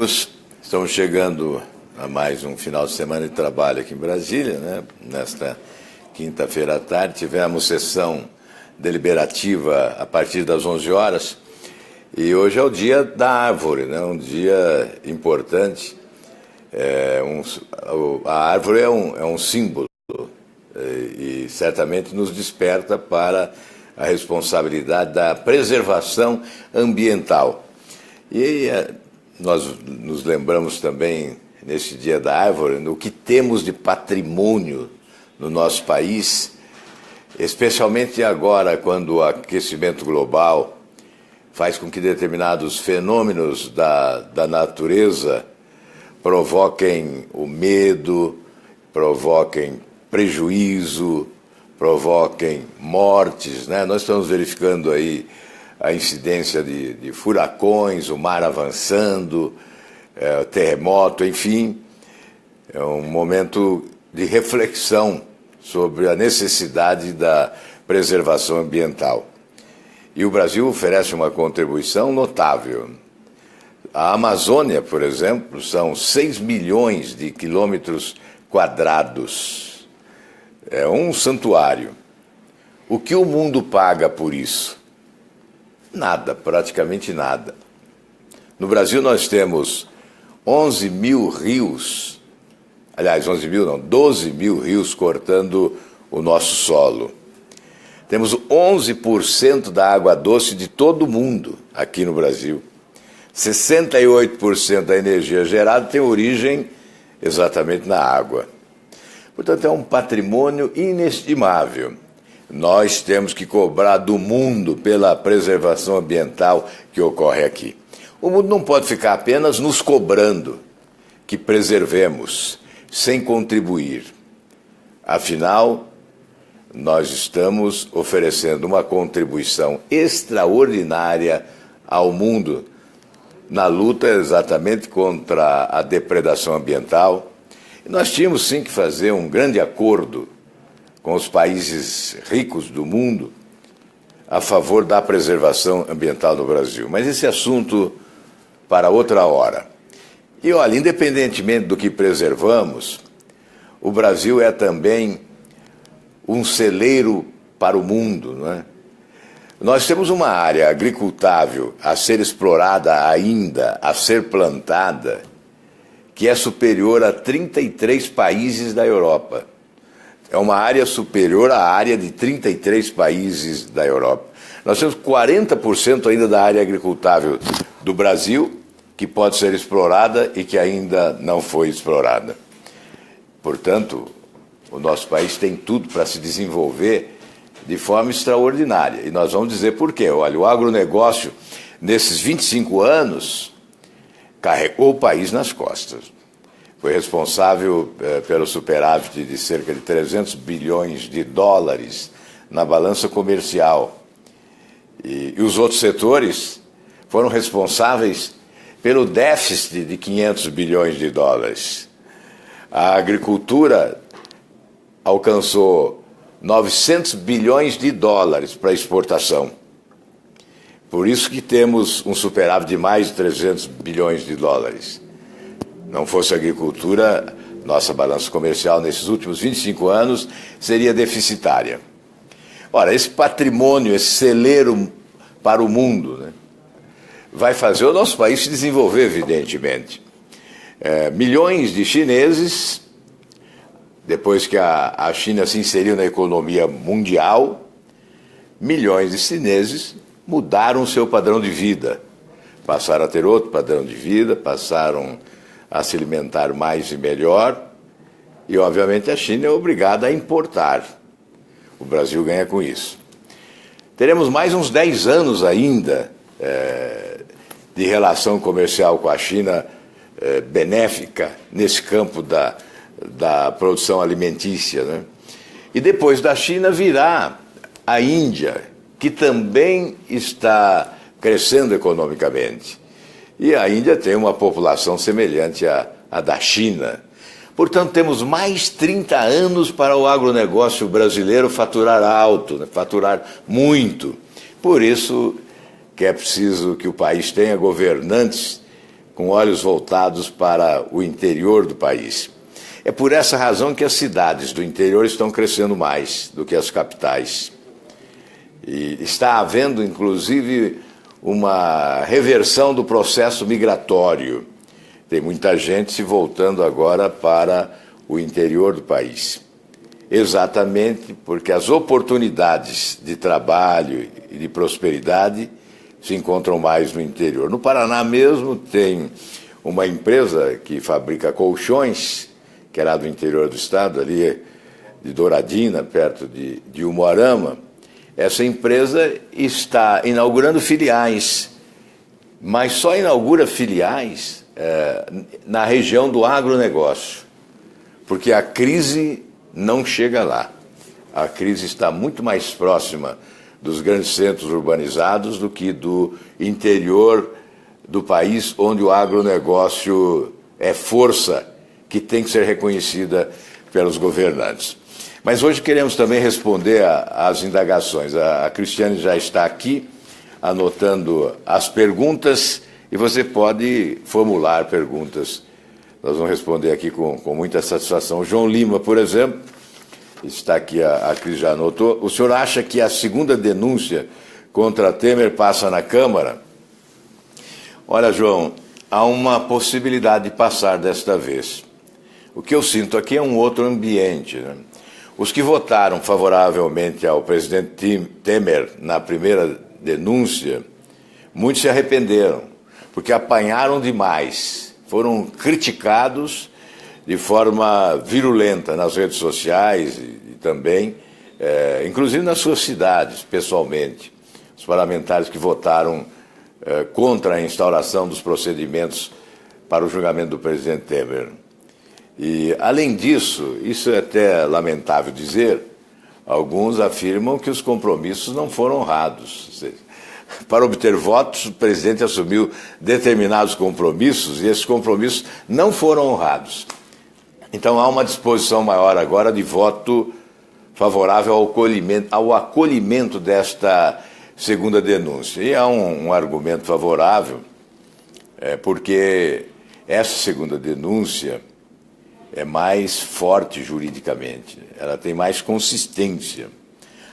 Estamos chegando a mais um final de semana de trabalho aqui em Brasília, né? Nesta quinta-feira à tarde tivemos sessão deliberativa a partir das 11 horas e hoje é o dia da árvore, né? Um dia importante. A árvore é um símbolo e certamente nos desperta para a responsabilidade da preservação ambiental. E nós nos lembramos também, neste Dia da Árvore, no que temos de patrimônio no nosso país, especialmente agora, quando o aquecimento global faz com que determinados fenômenos da natureza provoquem o medo, provoquem prejuízo, provoquem mortes, né? Nós estamos verificando aí a incidência de furacões, o mar avançando, terremoto, enfim. É um momento de reflexão sobre a necessidade da preservação ambiental. E o Brasil oferece uma contribuição notável. A Amazônia, por exemplo, são 6 milhões de quilômetros quadrados. É um santuário. O que o mundo paga por isso? Nada, praticamente nada. No Brasil nós temos 11 mil rios, aliás, 11 mil não, 12 mil rios cortando o nosso solo. Temos 11% da água doce de todo o mundo aqui no Brasil. 68% da energia gerada tem origem exatamente na água. Portanto, é um patrimônio inestimável. Nós temos que cobrar do mundo pela preservação ambiental que ocorre aqui. O mundo não pode ficar apenas nos cobrando que preservemos, sem contribuir. Afinal, nós estamos oferecendo uma contribuição extraordinária ao mundo na luta exatamente contra a depredação ambiental. E nós tínhamos sim que fazer um grande acordo com os países ricos do mundo a favor da preservação ambiental no Brasil. Mas esse assunto para outra hora. E olha, independentemente do que preservamos, o Brasil é também um celeiro para o mundo, não é? Nós temos uma área agricultável a ser explorada ainda, a ser plantada, que é superior a 33 países da Europa. É uma área superior à área de 33 países da Europa. Nós temos 40% ainda da área agricultável do Brasil que pode ser explorada e que ainda não foi explorada. Portanto, o nosso país tem tudo para se desenvolver de forma extraordinária. E nós vamos dizer por quê. Olha, o agronegócio, nesses 25 anos, carregou o país nas costas. Foi responsável pelo superávit de cerca de 300 bilhões de dólares na balança comercial. E os outros setores foram responsáveis pelo déficit de 500 bilhões de dólares. A agricultura alcançou 900 bilhões de dólares para exportação. Por isso que temos um superávit de mais de 300 bilhões de dólares. Não fosse a agricultura, nossa balança comercial nesses últimos 25 anos seria deficitária. Ora, esse patrimônio, esse celeiro para o mundo, né, vai fazer o nosso país se desenvolver, evidentemente. Milhões de chineses, depois que a China se inseriu na economia mundial, milhões de chineses mudaram o seu padrão de vida. Passaram a ter outro padrão de vida, passaram a se alimentar mais e melhor, e obviamente a China é obrigada a importar. O Brasil ganha com isso. Teremos mais uns 10 anos ainda de relação comercial com a China benéfica nesse campo da produção alimentícia, né? E depois da China virá a Índia, que também está crescendo economicamente. E a Índia tem uma população semelhante à da China. Portanto, temos mais 30 anos para o agronegócio brasileiro faturar alto, né? Faturar muito. Por isso que é preciso que o país tenha governantes com olhos voltados para o interior do país. É por essa razão que as cidades do interior estão crescendo mais do que as capitais. E está havendo, inclusive, uma reversão do processo migratório. Tem muita gente se voltando agora para o interior do país. Exatamente porque as oportunidades de trabalho e de prosperidade se encontram mais no interior. No Paraná mesmo tem uma empresa que fabrica colchões, que era do interior do estado, ali de Douradina, perto de Umuarama. Essa empresa está inaugurando filiais, mas só inaugura filiais na região do agronegócio, porque a crise não chega lá. A crise está muito mais próxima dos grandes centros urbanizados do que do interior do país, onde o agronegócio é força que tem que ser reconhecida pelos governantes. Mas hoje queremos também responder às indagações. A Cristiane já está aqui anotando as perguntas e você pode formular perguntas. Nós vamos responder aqui com muita satisfação. O João Lima, por exemplo, está aqui, a Cris já anotou. O senhor acha que a segunda denúncia contra Temer passa na Câmara? Olha, João, há uma possibilidade de passar desta vez. O que eu sinto aqui é um outro ambiente, né? Os que votaram favoravelmente ao presidente Temer na primeira denúncia, muitos se arrependeram, porque apanharam demais, foram criticados de forma virulenta nas redes sociais e também, inclusive nas suas cidades, pessoalmente. Os parlamentares que votaram contra a instauração dos procedimentos para o julgamento do presidente Temer. E, além disso, isso é até lamentável dizer, alguns afirmam que os compromissos não foram honrados. Ou seja, para obter votos, o presidente assumiu determinados compromissos e esses compromissos não foram honrados. Então há uma disposição maior agora de voto favorável ao acolhimento desta segunda denúncia. E há um argumento favorável, porque essa segunda denúncia é mais forte juridicamente, ela tem mais consistência.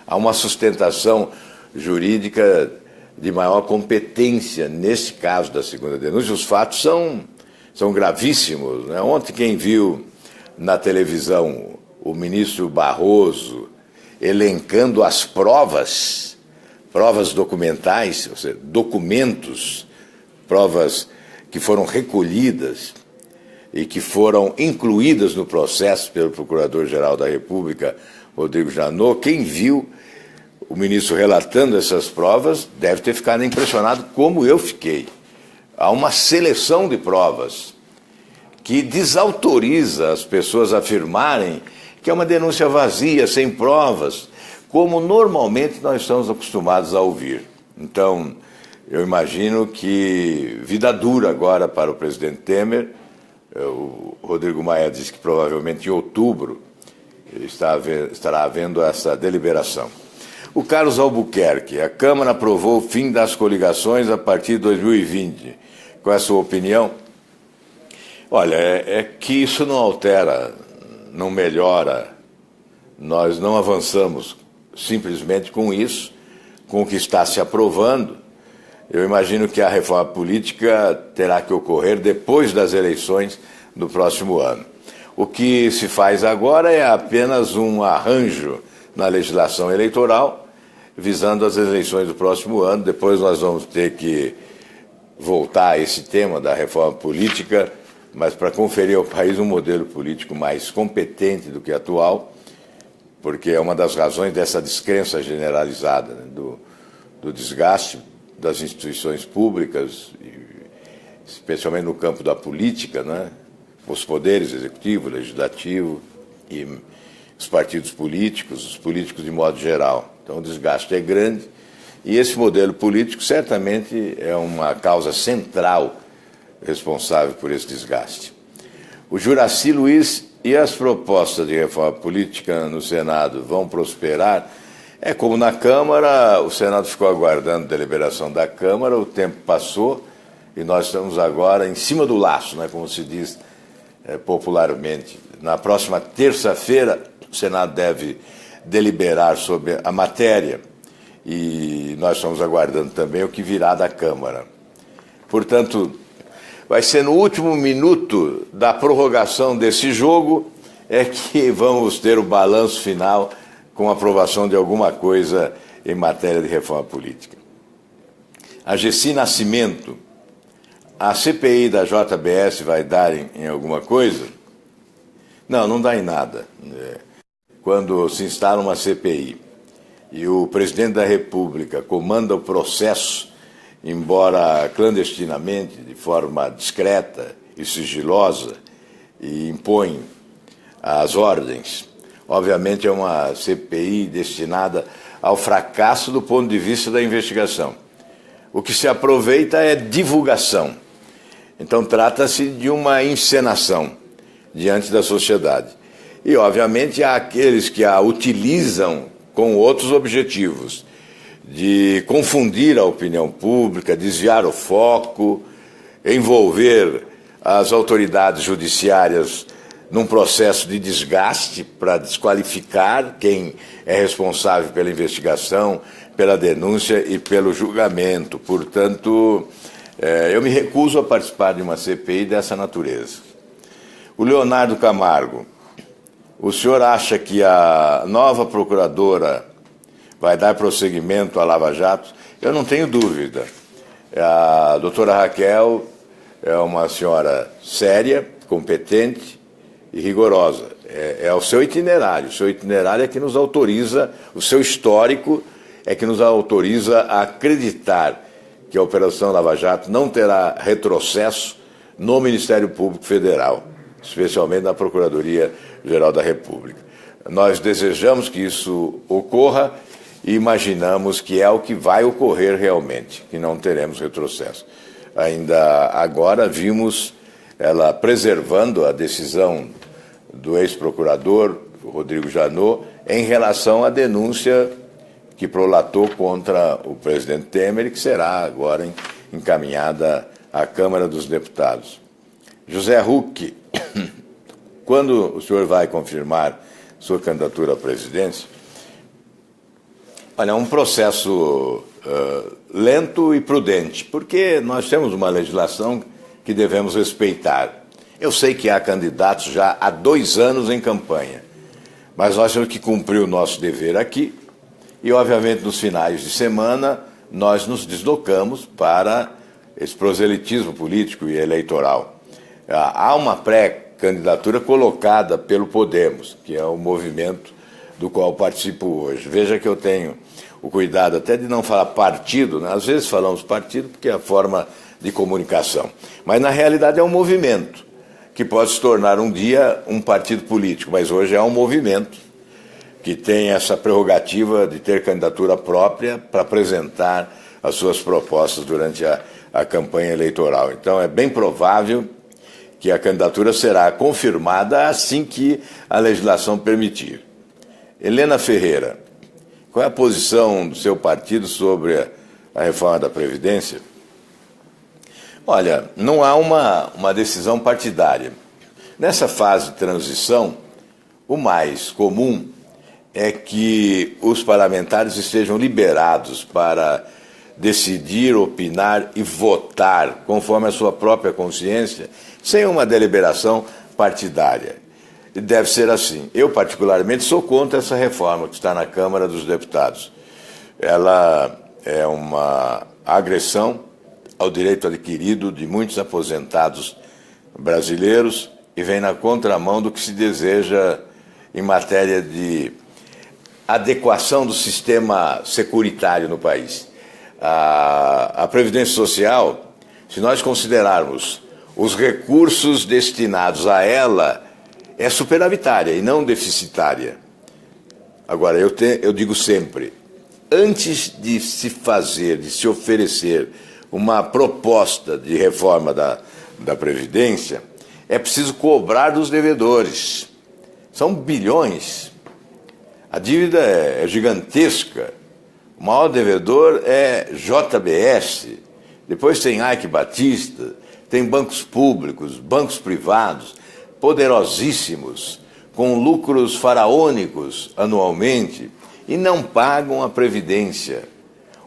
Há uma sustentação jurídica de maior competência nesse caso da segunda denúncia. Os fatos são gravíssimos, né? Ontem quem viu na televisão o ministro Barroso elencando as provas documentais, ou seja, documentos, provas que foram recolhidas e que foram incluídas no processo pelo Procurador-Geral da República, Rodrigo Janot, quem viu o ministro relatando essas provas deve ter ficado impressionado como eu fiquei. Há uma seleção de provas que desautoriza as pessoas a afirmarem que é uma denúncia vazia, sem provas, como normalmente nós estamos acostumados a ouvir. Então, eu imagino que vida dura agora para o presidente Temer. O Rodrigo Maia disse que provavelmente em outubro estará havendo essa deliberação. O Carlos Albuquerque, a Câmara aprovou o fim das coligações a partir de 2020. Qual é a sua opinião? Olha, é que isso não altera, não melhora, nós não avançamos simplesmente com isso, com o que está se aprovando. Eu imagino que a reforma política terá que ocorrer depois das eleições do próximo ano. O que se faz agora é apenas um arranjo na legislação eleitoral, visando as eleições do próximo ano. Depois nós vamos ter que voltar a esse tema da reforma política, mas para conferir ao país um modelo político mais competente do que atual, porque é uma das razões dessa descrença generalizada, né, do desgaste das instituições públicas, especialmente no campo da política, né? Os poderes executivo, legislativo e os partidos políticos, os políticos de modo geral. Então o desgaste é grande e esse modelo político certamente é uma causa central responsável por esse desgaste. O Juraci Luiz, e as propostas de reforma política no Senado vão prosperar? É como na Câmara, o Senado ficou aguardando a deliberação da Câmara, o tempo passou e nós estamos agora em cima do laço, né, como se diz popularmente. Na próxima terça-feira, o Senado deve deliberar sobre a matéria e nós estamos aguardando também o que virá da Câmara. Portanto, vai ser no último minuto da prorrogação desse jogo é que vamos ter o balanço final com a aprovação de alguma coisa em matéria de reforma política. A Gessi Nascimento, a CPI da JBS vai dar em alguma coisa? Não, não dá em nada. Quando se instala uma CPI e o presidente da República comanda o processo, embora clandestinamente, de forma discreta e sigilosa, e impõe as ordens, obviamente é uma CPI destinada ao fracasso do ponto de vista da investigação. O que se aproveita é divulgação. Então trata-se de uma encenação diante da sociedade. E, obviamente, há aqueles que a utilizam com outros objetivos, de confundir a opinião pública, desviar o foco, envolver as autoridades judiciárias num processo de desgaste para desqualificar quem é responsável pela investigação, pela denúncia e pelo julgamento. Portanto, eu me recuso a participar de uma CPI dessa natureza. O Leonardo Camargo, o senhor acha que a nova procuradora vai dar prosseguimento à Lava Jato? Eu não tenho dúvida. A doutora Raquel é uma senhora séria, competente e rigorosa. É o seu itinerário. O seu itinerário é que nos autoriza, o seu histórico é que nos autoriza a acreditar que a Operação Lava Jato não terá retrocesso no Ministério Público Federal, especialmente na Procuradoria-Geral da República. Nós desejamos que isso ocorra e imaginamos que é o que vai ocorrer realmente, que não teremos retrocesso. Ainda agora vimos ela preservando a decisão do ex-procurador, Rodrigo Janot, em relação à denúncia que prolatou contra o presidente Temer e que será agora encaminhada à Câmara dos Deputados. José Huck, quando o senhor vai confirmar sua candidatura à presidência? Olha, é um processo lento e prudente, porque nós temos uma legislação que devemos respeitar. Eu sei que há candidatos já há 2 anos em campanha, mas nós temos que cumprir o nosso dever aqui e, obviamente, nos finais de semana, nós nos deslocamos para esse proselitismo político e eleitoral. Há uma pré-candidatura colocada pelo Podemos, que é o movimento do qual participo hoje. Veja que eu tenho o cuidado até de não falar partido, né? Às vezes falamos partido porque é a forma de comunicação, mas na realidade é um movimento que pode se tornar um dia um partido político, mas hoje é um movimento que tem essa prerrogativa de ter candidatura própria para apresentar as suas propostas durante a campanha eleitoral. Então é bem provável que a candidatura será confirmada assim que a legislação permitir. Helena Ferreira, qual é a posição do seu partido sobre a reforma da Previdência? Olha, não há uma decisão partidária. Nessa fase de transição, o mais comum é que os parlamentares estejam liberados para decidir, opinar e votar conforme a sua própria consciência, sem uma deliberação partidária. E deve ser assim. Eu, particularmente, sou contra essa reforma que está na Câmara dos Deputados. Ela é uma agressão ao direito adquirido de muitos aposentados brasileiros e vem na contramão do que se deseja em matéria de adequação do sistema securitário no país. A Previdência Social, se nós considerarmos os recursos destinados a ela, é superavitária e não deficitária. Agora, eu digo sempre, antes de se fazer, de se oferecer uma proposta de reforma da Previdência, é preciso cobrar dos devedores. São bilhões. A dívida é gigantesca. O maior devedor é JBS Depois tem Ike Batista, tem bancos públicos, bancos privados, poderosíssimos, com lucros faraônicos anualmente, e não pagam a Previdência.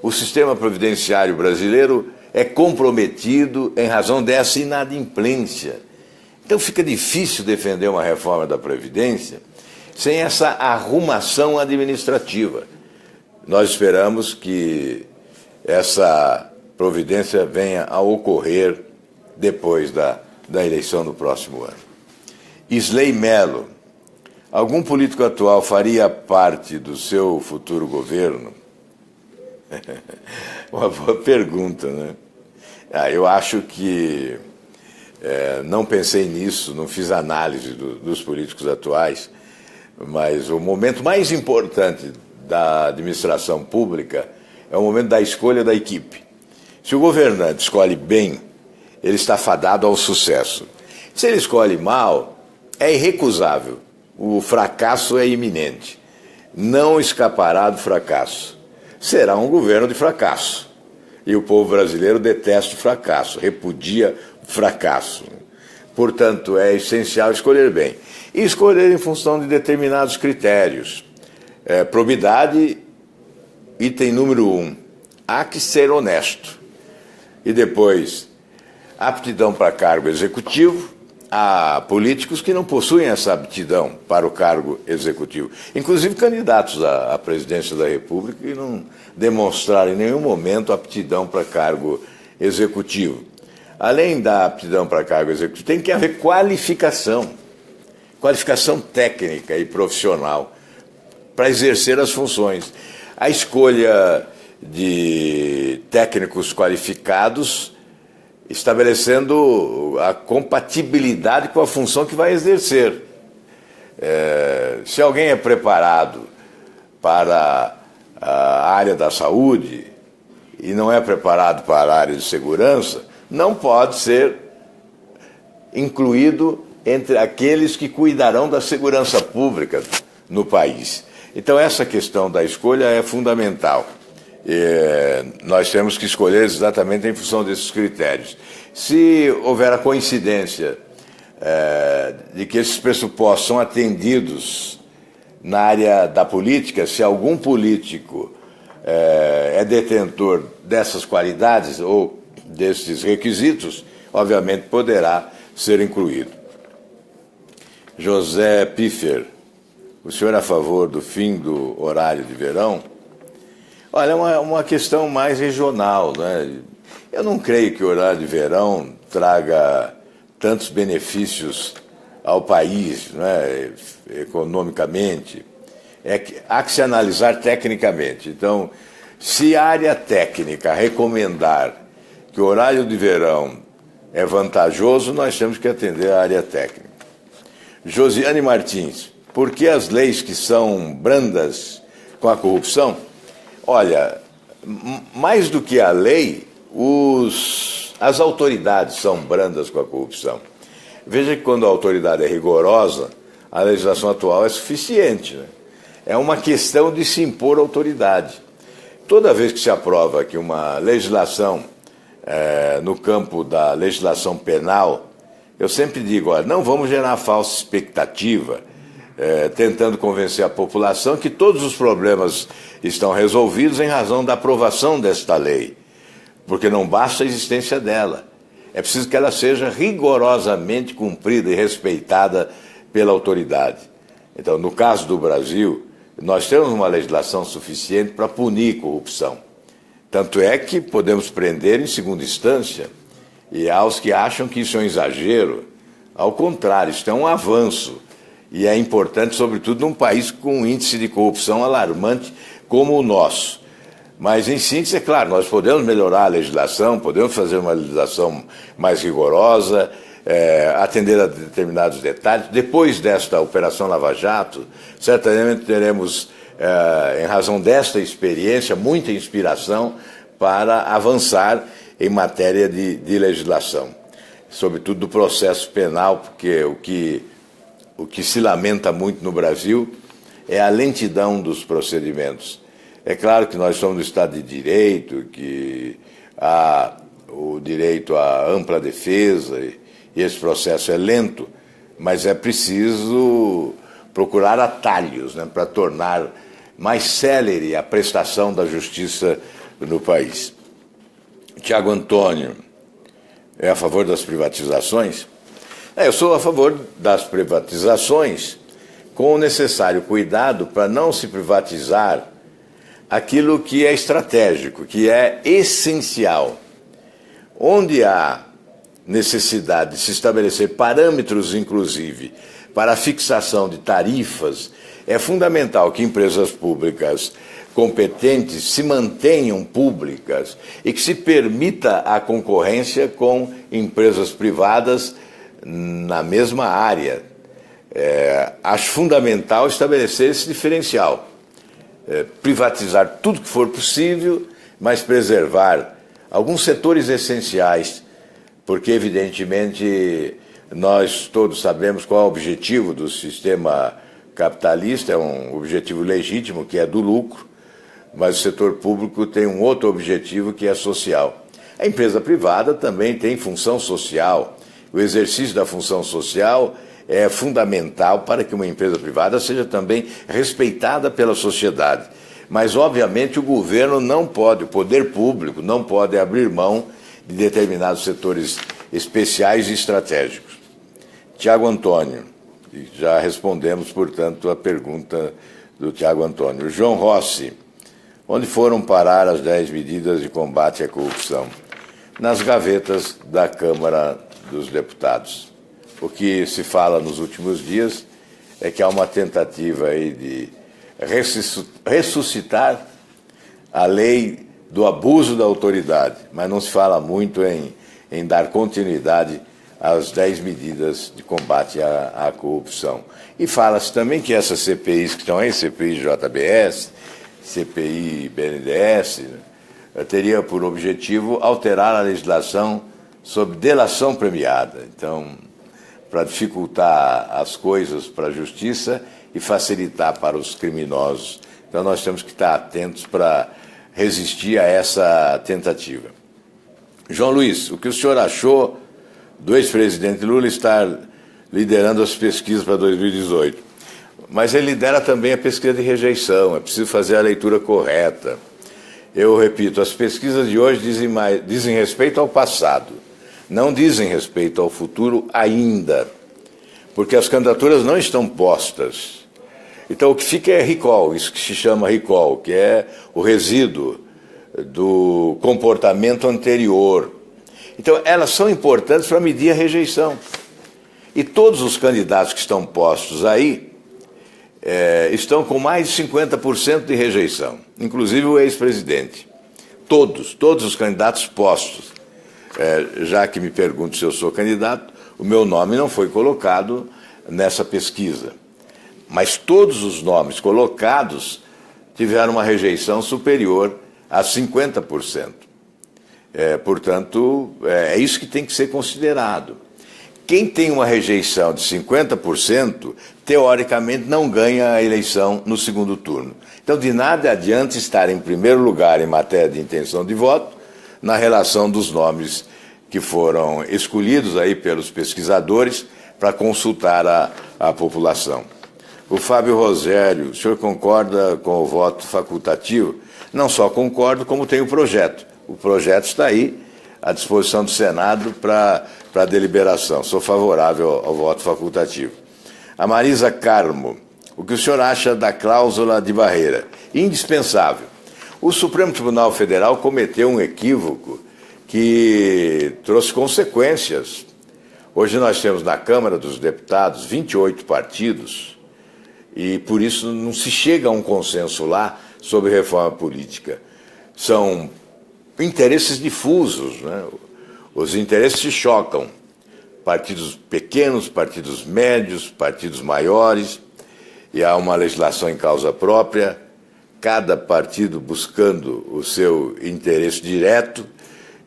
O sistema previdenciário brasileiro é comprometido em razão dessa inadimplência. Então fica difícil defender uma reforma da Previdência sem essa arrumação administrativa. Nós esperamos que essa providência venha a ocorrer depois da eleição do próximo ano. Isley Melo, algum político atual faria parte do seu futuro governo? Uma boa pergunta, né? Eu acho que não pensei nisso, não fiz análise dos políticos atuais, mas o momento mais importante da administração pública é o momento da escolha da equipe. Se o governante escolhe bem, ele está fadado ao sucesso. Se ele escolhe mal, é irrecusável. O fracasso é iminente. Não escapará do fracasso. Será um governo de fracasso. E o povo brasileiro detesta o fracasso, repudia o fracasso. Portanto, é essencial escolher bem. E escolher em função de determinados critérios. Probidade, item número 1. Há que ser honesto. E depois, aptidão para cargo executivo. Há políticos que não possuem essa aptidão para o cargo executivo. Inclusive candidatos à presidência da República que não demonstraram em nenhum momento aptidão para cargo executivo. Além da aptidão para cargo executivo, tem que haver qualificação técnica e profissional para exercer as funções. A escolha de técnicos qualificados, estabelecendo a compatibilidade com a função que vai exercer. Se alguém é preparado para a área da saúde e não é preparado para a área de segurança, não pode ser incluído entre aqueles que cuidarão da segurança pública no país. Então, essa questão da escolha é fundamental. Nós temos que escolher exatamente em função desses critérios. Se houver a coincidência de que esses pressupostos são atendidos na área da política, se algum político é detentor dessas qualidades ou desses requisitos, obviamente poderá ser incluído. José Piffer, o senhor é a favor do fim do horário de verão? Olha, é uma questão mais regional, né? Eu não creio que o horário de verão traga tantos benefícios ao país, né, economicamente. Há que se analisar tecnicamente. Então, se a área técnica recomendar que o horário de verão é vantajoso, nós temos que atender a área técnica. Josiane Martins, por que as leis que são brandas com a corrupção? Olha, mais do que a lei, as autoridades são brandas com a corrupção. Veja que quando a autoridade é rigorosa, a legislação atual é suficiente, né? É uma questão de se impor autoridade. Toda vez que se aprova aqui uma legislação no campo da legislação penal, eu sempre digo, olha, não vamos gerar falsa expectativa, tentando convencer a população que todos os problemas estão resolvidos em razão da aprovação desta lei, porque não basta a existência dela. É preciso que ela seja rigorosamente cumprida e respeitada pela autoridade. Então, no caso do Brasil, nós temos uma legislação suficiente para punir corrupção. Tanto é que podemos prender em segunda instância, e aos que acham que isso é um exagero, ao contrário, isso é um avanço. E é importante, sobretudo, num país com um índice de corrupção alarmante como o nosso. Mas, em síntese, é claro, nós podemos melhorar a legislação, podemos fazer uma legislação mais rigorosa, atender a determinados detalhes. Depois desta Operação Lava Jato, certamente teremos, em razão desta experiência, muita inspiração para avançar em matéria de legislação. Sobretudo do processo penal, porque o que se lamenta muito no Brasil é a lentidão dos procedimentos. É claro que nós somos no Estado de Direito, que há o direito à ampla defesa, e esse processo é lento, mas é preciso procurar atalhos, né, para tornar mais célere a prestação da justiça no país. Tiago Antônio é a favor das privatizações? Eu sou a favor das privatizações, com o necessário cuidado para não se privatizar aquilo que é estratégico, que é essencial. Onde há necessidade de se estabelecer parâmetros, inclusive, para a fixação de tarifas, é fundamental que empresas públicas competentes se mantenham públicas e que se permita a concorrência com empresas privadas na mesma área. Acho fundamental estabelecer esse diferencial. Privatizar tudo que for possível, mas preservar alguns setores essenciais, porque, evidentemente, nós todos sabemos qual é o objetivo do sistema capitalista, é um objetivo legítimo, que é do lucro, mas o setor público tem um outro objetivo, que é social. A empresa privada também tem função social. O exercício da função social é fundamental para que uma empresa privada seja também respeitada pela sociedade. Mas, obviamente, o governo não pode, o poder público não pode abrir mão de determinados setores especiais e estratégicos. Tiago Antônio, já respondemos, portanto, a pergunta do Tiago Antônio. João Rossi, onde foram parar as 10 medidas de combate à corrupção? Nas gavetas da Câmara dos Deputados. O que se fala nos últimos dias é que há uma tentativa aí de ressuscitar a lei do abuso da autoridade, mas não se fala muito em dar continuidade às 10 medidas de combate à corrupção. E fala-se também que essas CPIs que estão aí, CPI JBS, CPI BNDES, teria por objetivo alterar a legislação sobre delação premiada. Então, para dificultar as coisas para a justiça e facilitar para os criminosos. Então, nós temos que estar atentos para resistir a essa tentativa. João Luiz, o que o senhor achou do ex-presidente Lula estar liderando as pesquisas para 2018? Mas ele lidera também a pesquisa de rejeição, é preciso fazer a leitura correta. Eu repito, as pesquisas de hoje dizem respeito ao passado, não dizem respeito ao futuro ainda, porque as candidaturas não estão postas. Então, o que fica é recall, isso que se chama recall, que é o resíduo do comportamento anterior. Então, elas são importantes para medir a rejeição. E todos os candidatos que estão postos aí estão com mais de 50% de rejeição, inclusive o ex-presidente. Todos os candidatos postos. Já que me pergunto se eu sou candidato, o meu nome não foi colocado nessa pesquisa. Mas todos os nomes colocados tiveram uma rejeição superior a 50%. Portanto, é isso que tem que ser considerado. Quem tem uma rejeição de 50%, teoricamente não ganha a eleição no segundo turno. Então, de nada adianta estar em primeiro lugar em matéria de intenção de voto, na relação dos nomes que foram escolhidos aí pelos pesquisadores para consultar a população. O Fábio Rosério, o senhor concorda com o voto facultativo? Não só concordo, como tem o projeto. O projeto está aí, à disposição do Senado para deliberação. Sou favorável ao voto facultativo. A Marisa Carmo, o que o senhor acha da cláusula de barreira? Indispensável. O Supremo Tribunal Federal cometeu um equívoco que trouxe consequências. Hoje nós temos na Câmara dos Deputados 28 partidos e por isso não se chega a um consenso lá sobre reforma política. São interesses difusos, né? Os interesses se chocam. Partidos pequenos, partidos médios, partidos maiores, e há uma legislação em causa própria, cada partido buscando o seu interesse direto,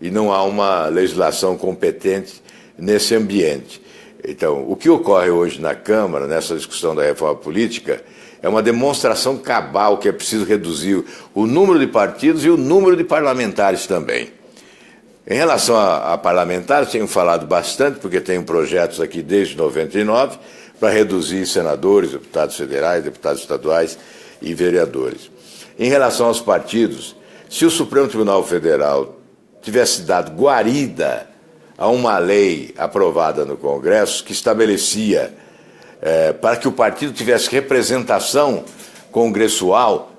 e não há uma legislação competente nesse ambiente. Então, o que ocorre hoje na Câmara, nessa discussão da reforma política, é uma demonstração cabal que é preciso reduzir o número de partidos e o número de parlamentares também. Em relação a parlamentares, tenho falado bastante, porque tenho projetos aqui desde 99 para reduzir senadores, deputados federais, deputados estaduais e vereadores. Em relação aos partidos, se o Supremo Tribunal Federal tivesse dado guarida a uma lei aprovada no Congresso que estabelecia para que o partido tivesse representação congressual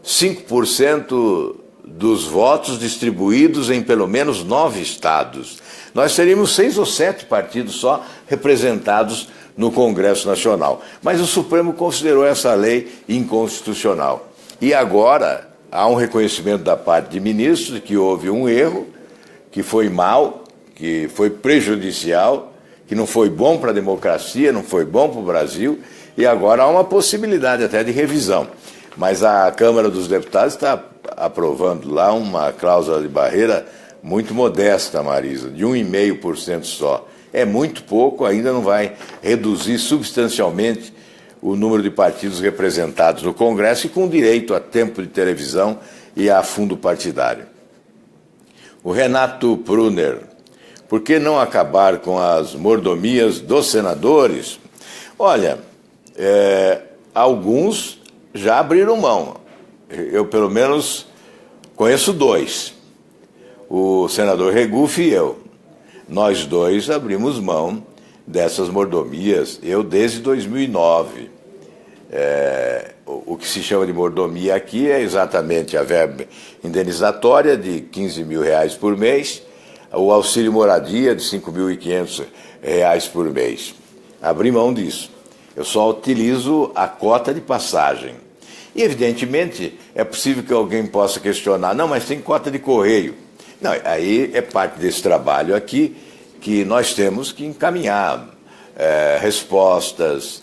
5% dos votos distribuídos em pelo menos 9 estados. Nós teríamos 6 ou 7 partidos só representados no Congresso Nacional. Mas o Supremo considerou essa lei inconstitucional. E agora há um reconhecimento da parte de ministros de que houve um erro, que foi mal, que foi prejudicial, que não foi bom para a democracia, não foi bom para o Brasil, e agora há uma possibilidade até de revisão. Mas a Câmara dos Deputados está aprovando lá uma cláusula de barreira muito modesta, Marisa, de 1,5% só. É muito pouco, ainda não vai reduzir substancialmente o número de partidos representados no Congresso e com direito a tempo de televisão e a fundo partidário. O Renato Pruner, por que não acabar com as mordomias dos senadores? Olha, alguns já abriram mão. Eu, pelo menos, conheço 2. O senador Regufe e eu. Nós 2 abrimos mão dessas mordomias, eu desde 2009. O que se chama de mordomia aqui é exatamente a verba indenizatória de R$15 mil por mês, o auxílio moradia de R$5.500 por mês. Abri mão disso. Eu só utilizo a cota de passagem. E, evidentemente, é possível que alguém possa questionar, não, mas tem cota de correio. Não, aí é parte desse trabalho aqui que nós temos que encaminhar respostas,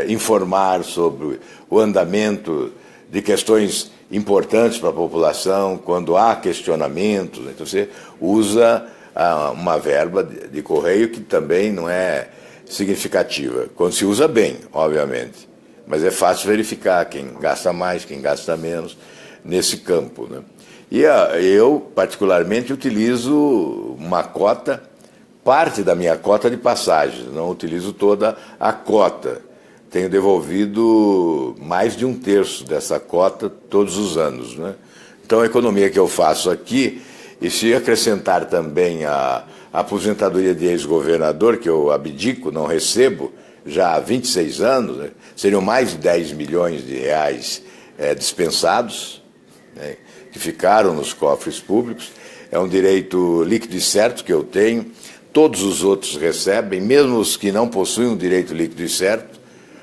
informar sobre o andamento de questões importantes para a população, quando há questionamentos. Então, você usa uma verba de correio que também não é significativa, quando se usa bem, obviamente. Mas é fácil verificar quem gasta mais, quem gasta menos nesse campo, né? E eu, particularmente, utilizo uma cota, parte da minha cota de passagens, não utilizo toda a cota. Tenho devolvido mais de 1/3 dessa cota todos os anos, né? Então, a economia que eu faço aqui, e se acrescentar também a aposentadoria de ex-governador, que eu abdico, não recebo, já há 26 anos, né? Seriam mais de R$10 milhões dispensados, né, que ficaram nos cofres públicos. É um direito líquido e certo que eu tenho. Todos os outros recebem, mesmo os que não possuem um direito líquido e certo,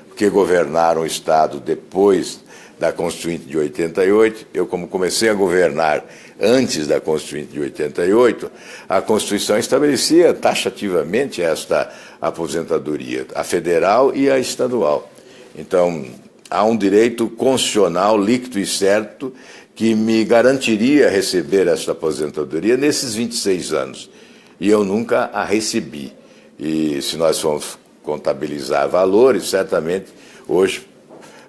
porque governaram o Estado depois da Constituinte de 88. Eu, como comecei a governar antes da Constituinte de 88, a Constituição estabelecia taxativamente esta aposentadoria, a federal e a estadual. Então, há um direito constitucional líquido e certo que me garantiria receber esta aposentadoria nesses 26 anos. E eu nunca a recebi. E se nós formos contabilizar valores, certamente hoje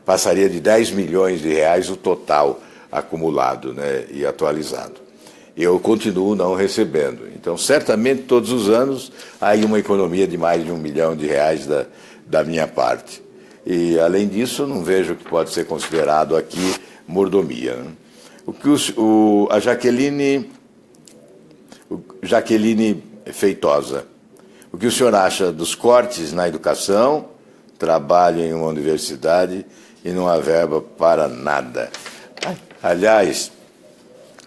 passaria de R$10 milhões o total acumulado, né, e atualizado. Eu continuo não recebendo. Então, certamente, todos os anos, há aí uma economia de mais de R$1 milhão da minha parte. E, além disso, não vejo que pode ser considerado aqui mordomia, né? A Jaqueline Feitosa, o que o senhor acha dos cortes na educação, trabalho em uma universidade e não há verba para nada? Aliás,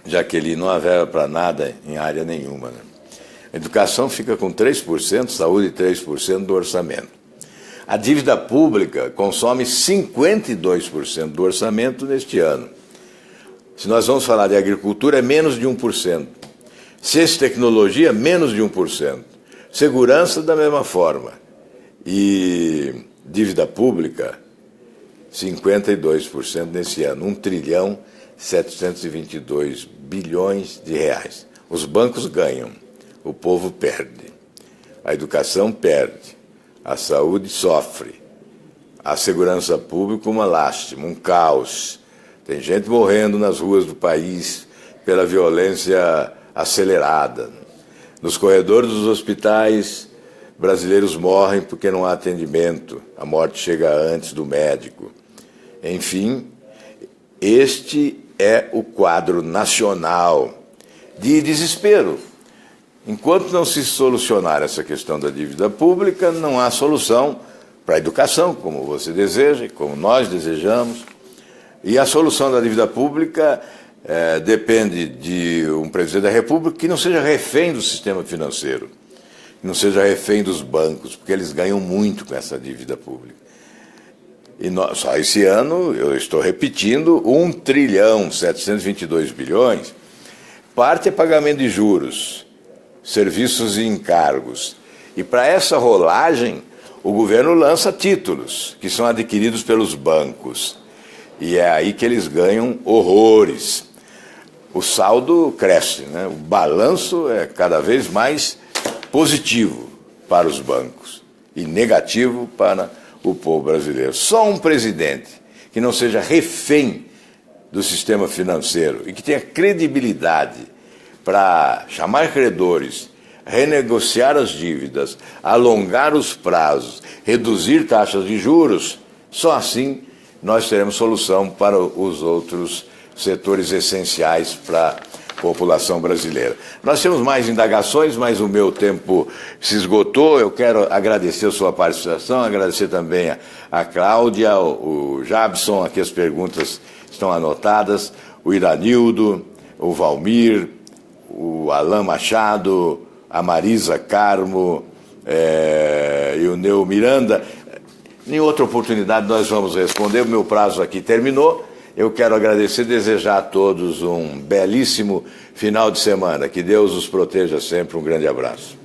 Jaqueline, não há verba para nada em área nenhuma, né? A educação fica com 3%, saúde 3% do orçamento. A dívida pública consome 52% do orçamento neste ano. Se nós vamos falar de agricultura, é menos de 1%. Ciência e tecnologia, menos de 1%. Segurança, da mesma forma. E dívida pública, 52% nesse ano. 1,722 trilhões de reais. Os bancos ganham, o povo perde. A educação perde. A saúde sofre. A segurança pública, uma lástima, um caos. Tem gente morrendo nas ruas do país pela violência acelerada. Nos corredores dos hospitais, brasileiros morrem porque não há atendimento, a morte chega antes do médico. Enfim, este é o quadro nacional de desespero. Enquanto não se solucionar essa questão da dívida pública, não há solução para a educação, como você deseja, como nós desejamos. E a solução da dívida pública depende de um presidente da República que não seja refém do sistema financeiro, que não seja refém dos bancos, porque eles ganham muito com essa dívida pública. E só esse ano, eu estou repetindo, 1.722 bilhões, parte é pagamento de juros, serviços e encargos. E para essa rolagem, o governo lança títulos, que são adquiridos pelos bancos. E é aí que eles ganham horrores. O saldo cresce, né? O balanço é cada vez mais positivo para os bancos e negativo para o povo brasileiro. Só um presidente que não seja refém do sistema financeiro e que tenha credibilidade para chamar credores, renegociar as dívidas, alongar os prazos, reduzir taxas de juros, só assim nós teremos solução para os outros setores essenciais para a população brasileira. Nós temos mais indagações, mas o meu tempo se esgotou. Eu quero agradecer a sua participação, agradecer também a Cláudia, o Jabson, aqui as perguntas estão anotadas, o Iranildo, o Valmir, o Alain Machado, a Marisa Carmo e o Neu Miranda. Em outra oportunidade nós vamos responder, o meu prazo aqui terminou. Eu quero agradecer e desejar a todos um belíssimo final de semana. Que Deus os proteja sempre. Um grande abraço.